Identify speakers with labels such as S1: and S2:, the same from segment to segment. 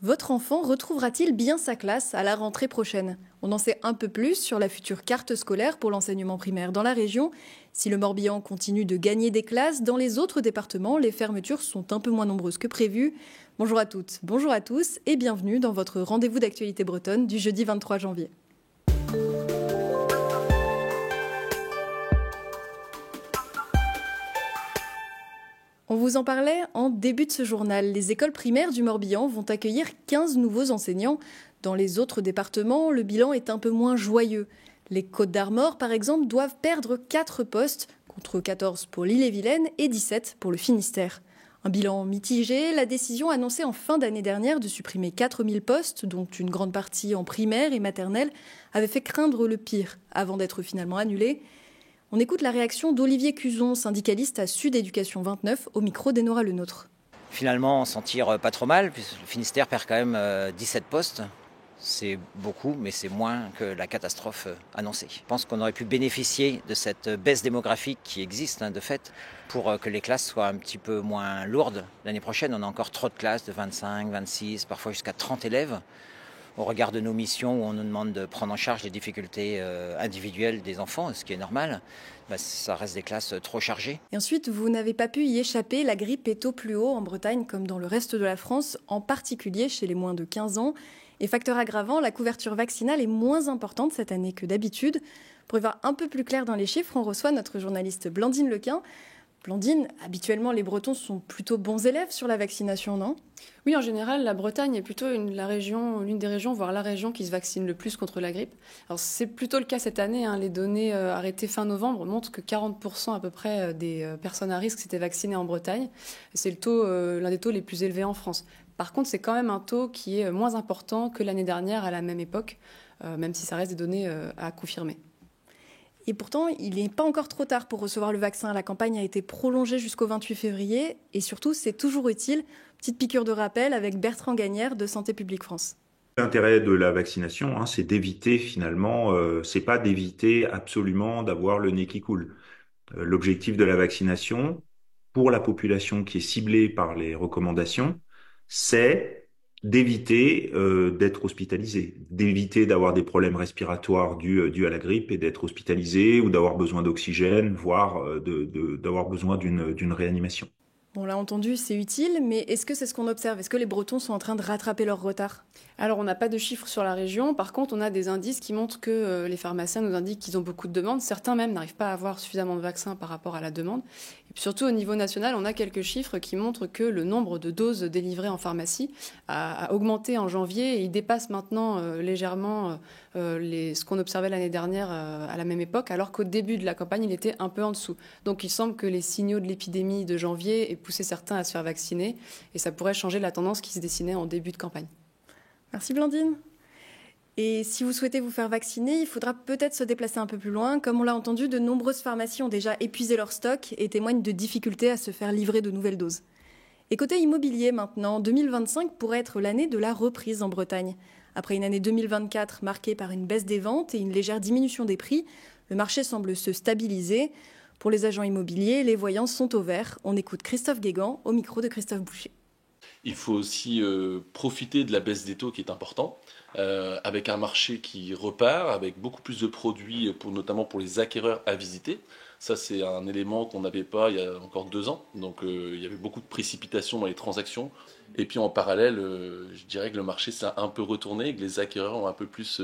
S1: Votre enfant retrouvera-t-il bien sa classe à la rentrée prochaine? On en sait un peu plus sur la future carte scolaire pour l'enseignement primaire dans la région. Si le Morbihan continue de gagner des classes, dans les autres départements, les fermetures sont un peu moins nombreuses que prévu. Bonjour à toutes, bonjour à tous et bienvenue dans votre rendez-vous d'actualité bretonne du jeudi 23 janvier. On vous en parlait en début de ce journal. Les écoles primaires du Morbihan vont accueillir 15 nouveaux enseignants. Dans les autres départements, le bilan est un peu moins joyeux. Les Côtes-d'Armor, par exemple, doivent perdre 4 postes, contre 14 pour l'Ille-et-Vilaine et 17 pour le Finistère. Un bilan mitigé, la décision annoncée en fin d'année dernière de supprimer 4000 postes, dont une grande partie en primaire et maternelle, avait fait craindre le pire, avant d'être finalement annulée. On écoute la réaction d'Olivier Cuzon, syndicaliste à Sud Éducation 29, au micro d'Enora Lenôtre.
S2: Finalement, on s'en tire pas trop mal, puisque le Finistère perd quand même 17 postes. C'est beaucoup, mais c'est moins que la catastrophe annoncée. Je pense qu'on aurait pu bénéficier de cette baisse démographique qui existe, de fait, pour que les classes soient un petit peu moins lourdes. L'année prochaine, on a encore trop de classes de 25, 26, parfois jusqu'à 30 élèves. Au regard de nos missions où on nous demande de prendre en charge les difficultés individuelles des enfants, ce qui est normal, ça reste des classes trop chargées.
S1: Et ensuite, vous n'avez pas pu y échapper, la grippe est au plus haut en Bretagne comme dans le reste de la France, en particulier chez les moins de 15 ans. Et facteur aggravant, la couverture vaccinale est moins importante cette année que d'habitude. Pour y voir un peu plus clair dans les chiffres, on reçoit notre journaliste Blandine Lequin. Blandine, habituellement les Bretons sont plutôt bons élèves sur la vaccination, non ?
S3: Oui, en général, la Bretagne est plutôt l'une des régions, voire la région qui se vaccine le plus contre la grippe. Alors c'est plutôt le cas cette année. Les données arrêtées fin novembre montrent que 40% à peu près des personnes à risque s'étaient vaccinées en Bretagne. C'est l'un des taux les plus élevés en France. Par contre, c'est quand même un taux qui est moins important que l'année dernière à la même époque, même si ça reste des données à confirmer.
S1: Et pourtant, il n'est pas encore trop tard pour recevoir le vaccin. La campagne a été prolongée jusqu'au 28 février. Et surtout, c'est toujours utile. Petite piqûre de rappel avec Bertrand Gagnère de Santé publique France.
S4: L'intérêt de la vaccination, c'est d'éviter finalement, c'est pas d'éviter absolument d'avoir le nez qui coule. L'objectif de la vaccination, pour la population qui est ciblée par les recommandations, c'est d'éviter d'être hospitalisé, d'éviter d'avoir des problèmes respiratoires dus à la grippe et d'être hospitalisé ou d'avoir besoin d'oxygène, voire d'avoir besoin d'une réanimation.
S1: On l'a entendu, c'est utile, mais est-ce que c'est ce qu'on observe ? Est-ce que les Bretons sont en train de rattraper leur retard ?
S3: Alors, on n'a pas de chiffres sur la région. Par contre, on a des indices qui montrent que les pharmaciens nous indiquent qu'ils ont beaucoup de demandes. Certains même n'arrivent pas à avoir suffisamment de vaccins par rapport à la demande. Et puis surtout, au niveau national, on a quelques chiffres qui montrent que le nombre de doses délivrées en pharmacie a augmenté en janvier et il dépasse maintenant légèrement ce qu'on observait l'année dernière à la même époque, alors qu'au début de la campagne, il était un peu en dessous. Donc, il semble que les signaux de l'épidémie de janvier aient poussé certains à se faire vacciner et ça pourrait changer la tendance qui se dessinait en début de campagne.
S1: Merci Blandine. Et si vous souhaitez vous faire vacciner, il faudra peut-être se déplacer un peu plus loin. Comme on l'a entendu, de nombreuses pharmacies ont déjà épuisé leur stock et témoignent de difficultés à se faire livrer de nouvelles doses. Et côté immobilier maintenant, 2025 pourrait être l'année de la reprise en Bretagne. Après une année 2024 marquée par une baisse des ventes et une légère diminution des prix, le marché semble se stabiliser. Pour les agents immobiliers, les voyants sont au vert. On écoute Christophe Guégan au micro de Christophe Boucher.
S5: Il faut aussi profiter de la baisse des taux qui est important, avec un marché qui repart, avec beaucoup plus de produits, notamment pour les acquéreurs à visiter. Ça, c'est un élément qu'on n'avait pas il y a encore 2 ans. Donc, il y avait beaucoup de précipitation dans les transactions. Et puis, en parallèle, je dirais que le marché s'est un peu retourné et que les acquéreurs ont un peu plus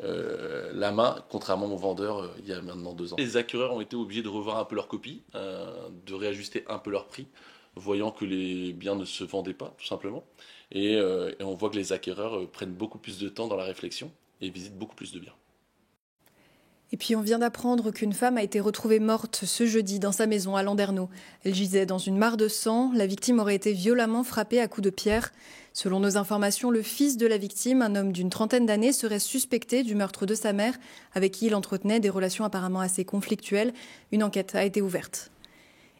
S5: la main, contrairement aux vendeurs il y a maintenant 2 ans. Les acquéreurs ont été obligés de revoir un peu leur copie, de réajuster un peu leur prix, voyant que les biens ne se vendaient pas, tout simplement. Et on voit que les acquéreurs prennent beaucoup plus de temps dans la réflexion et visitent beaucoup plus de biens.
S1: Et puis on vient d'apprendre qu'une femme a été retrouvée morte ce jeudi dans sa maison à Landerneau. Elle gisait dans une mare de sang. La victime aurait été violemment frappée à coups de pierre. Selon nos informations, le fils de la victime, un homme d'une trentaine d'années, serait suspecté du meurtre de sa mère, avec qui il entretenait des relations apparemment assez conflictuelles. Une enquête a été ouverte.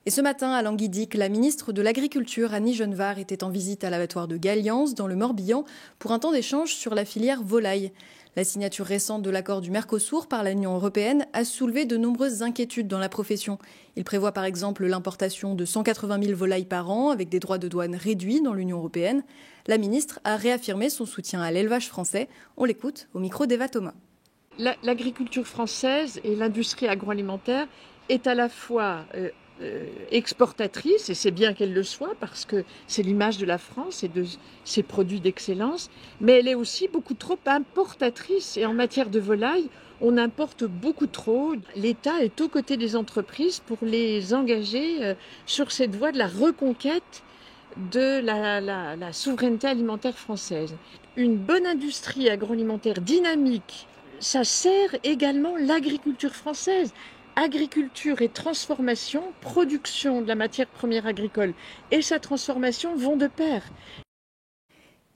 S1: Et ce matin, à Languidic, la ministre de l'Agriculture, Annie Genevard, était en visite à l'abattoir de Galliance, dans le Morbihan, pour un temps d'échange sur la filière volaille. La signature récente de l'accord du Mercosur par l'Union européenne a soulevé de nombreuses inquiétudes dans la profession. Il prévoit par exemple l'importation de 180 000 volailles par an avec des droits de douane réduits dans l'Union européenne. La ministre a réaffirmé son soutien à l'élevage français. On l'écoute au micro d'Eva Thomas.
S6: L'agriculture française et l'industrie agroalimentaire est à la fois exportatrice, et c'est bien qu'elle le soit parce que c'est l'image de la France et de ses produits d'excellence, mais elle est aussi beaucoup trop importatrice. Et en matière de volaille, on importe beaucoup trop. L'État est aux côtés des entreprises pour les engager sur cette voie de la reconquête de la souveraineté alimentaire française. Une bonne industrie agroalimentaire dynamique, ça sert également l'agriculture française. Agriculture et transformation, production de la matière première agricole et sa transformation vont de pair.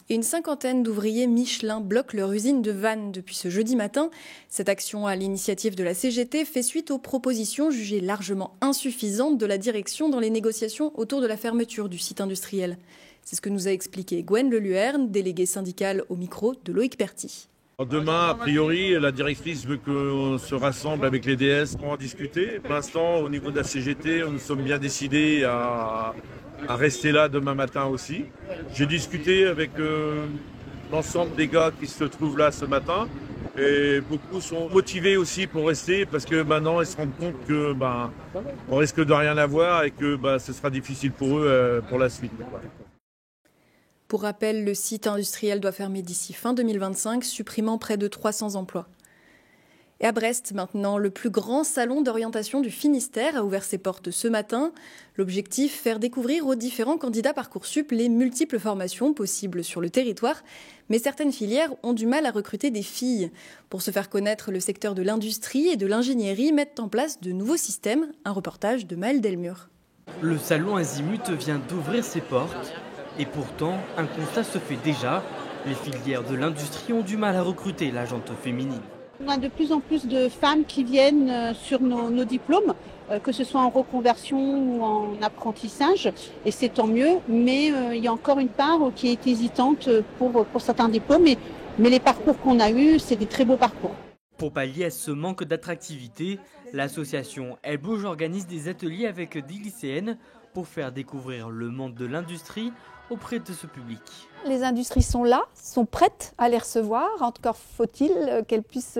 S1: Et une cinquantaine d'ouvriers Michelin bloquent leur usine de Vannes depuis ce jeudi matin. Cette action à l'initiative de la CGT fait suite aux propositions jugées largement insuffisantes de la direction dans les négociations autour de la fermeture du site industriel. C'est ce que nous a expliqué Gwen Leluerne, déléguée syndicale au micro de Loïc Perty.
S7: Demain, a priori, la directrice veut qu'on se rassemble avec les DS pour en discuter. Pour l'instant, au niveau de la CGT, nous sommes bien décidés à rester là demain matin aussi. J'ai discuté avec l'ensemble des gars qui se trouvent là ce matin et beaucoup sont motivés aussi pour rester parce que maintenant ils se rendent compte que on risque de rien avoir et que ce sera difficile pour eux pour la suite.
S1: Pour rappel, le site industriel doit fermer d'ici fin 2025, supprimant près de 300 emplois. Et à Brest, maintenant, le plus grand salon d'orientation du Finistère a ouvert ses portes ce matin. L'objectif, faire découvrir aux différents candidats Parcoursup les multiples formations possibles sur le territoire. Mais certaines filières ont du mal à recruter des filles. Pour se faire connaître, le secteur de l'industrie et de l'ingénierie mettent en place de nouveaux systèmes. Un reportage de Maëlle Delmure.
S8: Le salon Azimut vient d'ouvrir ses portes. Et pourtant, un constat se fait déjà. Les filières de l'industrie ont du mal à recruter la gente féminine.
S9: On a de plus en plus de femmes qui viennent sur nos diplômes, que ce soit en reconversion ou en apprentissage, et c'est tant mieux. Mais il y a encore une part qui est hésitante pour certains diplômes, mais les parcours qu'on a eus, c'est des très beaux parcours.
S8: Pour pallier à ce manque d'attractivité, l'association Elle Bouge organise des ateliers avec des lycéennes pour faire découvrir le monde de l'industrie auprès de ce public.
S10: Les industries sont là, sont prêtes à les recevoir. Encore faut-il qu'elles puissent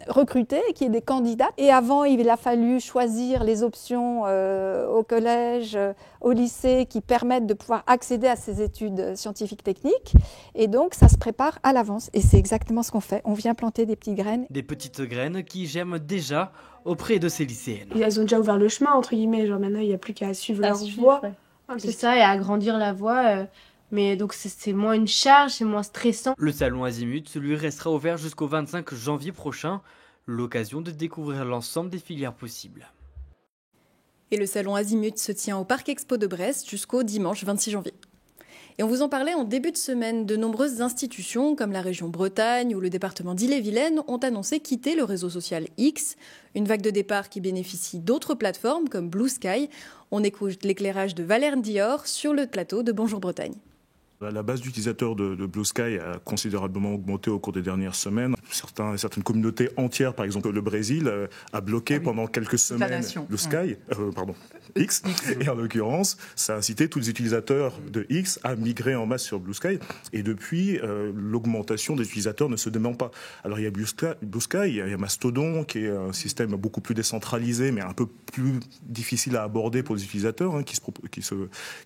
S10: recruter, qu'il y ait des candidats. Et avant, il a fallu choisir les options au collège, au lycée, qui permettent de pouvoir accéder à ces études scientifiques techniques. Et donc, ça se prépare à l'avance. Et c'est exactement ce qu'on fait. On vient planter des petites graines.
S8: Des petites graines qui germent déjà auprès de ces lycéennes.
S11: Elles ont déjà ouvert le chemin, entre guillemets. Genre maintenant, il n'y a plus qu'à suivre leur voie.
S12: Ouais. C'est ça, et agrandir la voie. Mais donc c'est moins une charge, c'est moins stressant.
S8: Le salon Azimut, lui, restera ouvert jusqu'au 25 janvier prochain. L'occasion de découvrir l'ensemble des filières possibles.
S1: Et le salon Azimut se tient au Parc Expo de Brest jusqu'au dimanche 26 janvier. Et on vous en parlait en début de semaine, de nombreuses institutions comme la région Bretagne ou le département d'Ille-et-Vilaine ont annoncé quitter le réseau social X, une vague de départ qui bénéficie d'autres plateformes comme Blue Sky. On écoute l'éclairage de Valère Dior sur le plateau de Bonjour Bretagne.
S13: La base d'utilisateurs de Blue Sky a considérablement augmenté au cours des dernières semaines. Certaines communautés entières, par exemple le Brésil, a bloqué pendant quelques semaines Blue Sky, X. Et en l'occurrence, ça a incité tous les utilisateurs de X à migrer en masse sur Blue Sky. Et depuis, l'augmentation des utilisateurs ne se dément pas. Alors il y a Blue Sky, il y a Mastodon, qui est un système beaucoup plus décentralisé, mais un peu plus difficile à aborder pour les utilisateurs, qui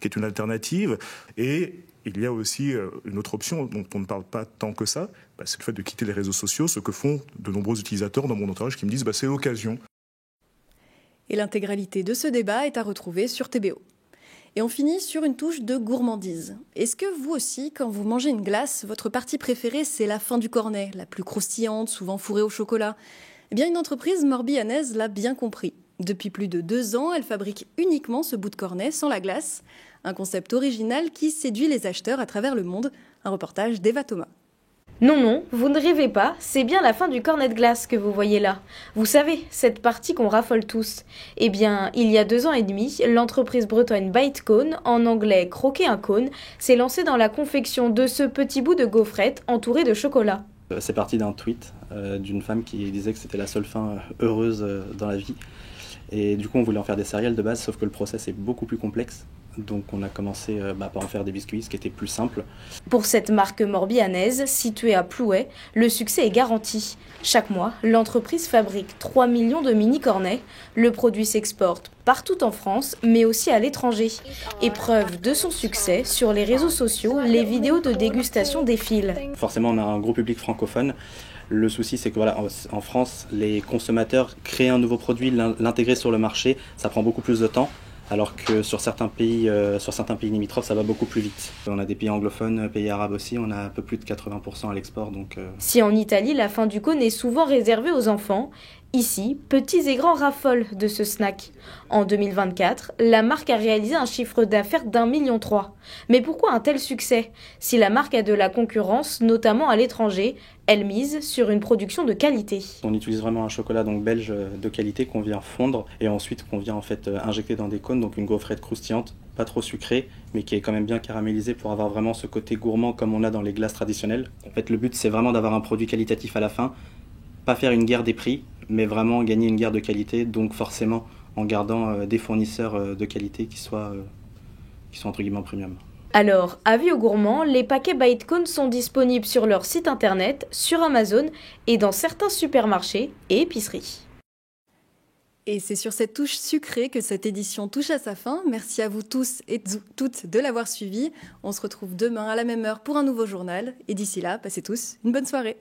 S13: est une alternative. Et il y a aussi une autre option dont on ne parle pas tant que ça, c'est le fait de quitter les réseaux sociaux, ce que font de nombreux utilisateurs dans mon entourage qui me disent c'est l'occasion.
S1: Et l'intégralité de ce débat est à retrouver sur TBO. Et on finit sur une touche de gourmandise. Est-ce que vous aussi, quand vous mangez une glace, votre partie préférée c'est la fin du cornet, la plus croustillante, souvent fourrée au chocolat ? Eh bien une entreprise morbihanaise l'a bien compris. Depuis plus de 2 ans, elle fabrique uniquement ce bout de cornet sans la glace. Un concept original qui séduit les acheteurs à travers le monde. Un reportage d'Eva Thomas.
S12: Non, vous ne rêvez pas, c'est bien la fin du cornet de glace que vous voyez là. Vous savez, cette partie qu'on raffole tous. Eh bien, il y a 2 ans et demi, l'entreprise bretonne Bite Cone, en anglais croquer un cône, s'est lancée dans la confection de ce petit bout de gaufrette entouré de chocolat.
S14: C'est parti d'un tweet d'une femme qui disait que c'était la seule fin heureuse dans la vie. Et du coup, on voulait en faire des céréales de base, sauf que le process est beaucoup plus complexe. Donc on a commencé par en faire des biscuits, ce qui était plus simple.
S12: Pour cette marque morbihannaise, située à Plouay, le succès est garanti. Chaque mois, l'entreprise fabrique 3 millions de mini-cornets. Le produit s'exporte partout en France, mais aussi à l'étranger. Et preuve de son succès, sur les réseaux sociaux, les vidéos de dégustation défilent.
S14: Forcément, on a un gros public francophone. Le souci, c'est que en France, les consommateurs créent un nouveau produit, l'intégrer sur le marché, ça prend beaucoup plus de temps. Alors que sur certains pays limitrophes, ça va beaucoup plus vite. On a des pays anglophones, pays arabes aussi, on a un peu plus de 80% à l'export.
S12: Si en Italie, la fin du cône est souvent réservée aux enfants, ici, petits et grands raffolent de ce snack. En 2024, la marque a réalisé un chiffre d'affaires d'1,3 million. Mais pourquoi un tel succès? Si la marque a de la concurrence, notamment à l'étranger, elle mise sur une production de qualité.
S14: On utilise vraiment un chocolat belge de qualité qu'on vient fondre et ensuite qu'on vient injecter dans des cônes, donc une gaufrette croustillante, pas trop sucrée, mais qui est quand même bien caramélisée pour avoir vraiment ce côté gourmand comme on a dans les glaces traditionnelles. En fait, le but, c'est vraiment d'avoir un produit qualitatif à la fin, pas faire une guerre des prix, mais vraiment gagner une guerre de qualité, donc forcément en gardant des fournisseurs de qualité qui sont entre guillemets premium.
S12: Alors, avis aux gourmands, les paquets Bytecone sont disponibles sur leur site internet, sur Amazon et dans certains supermarchés et épiceries.
S1: Et c'est sur cette touche sucrée que cette édition touche à sa fin. Merci à vous tous et toutes de l'avoir suivi. On se retrouve demain à la même heure pour un nouveau journal. Et d'ici là, passez tous une bonne soirée.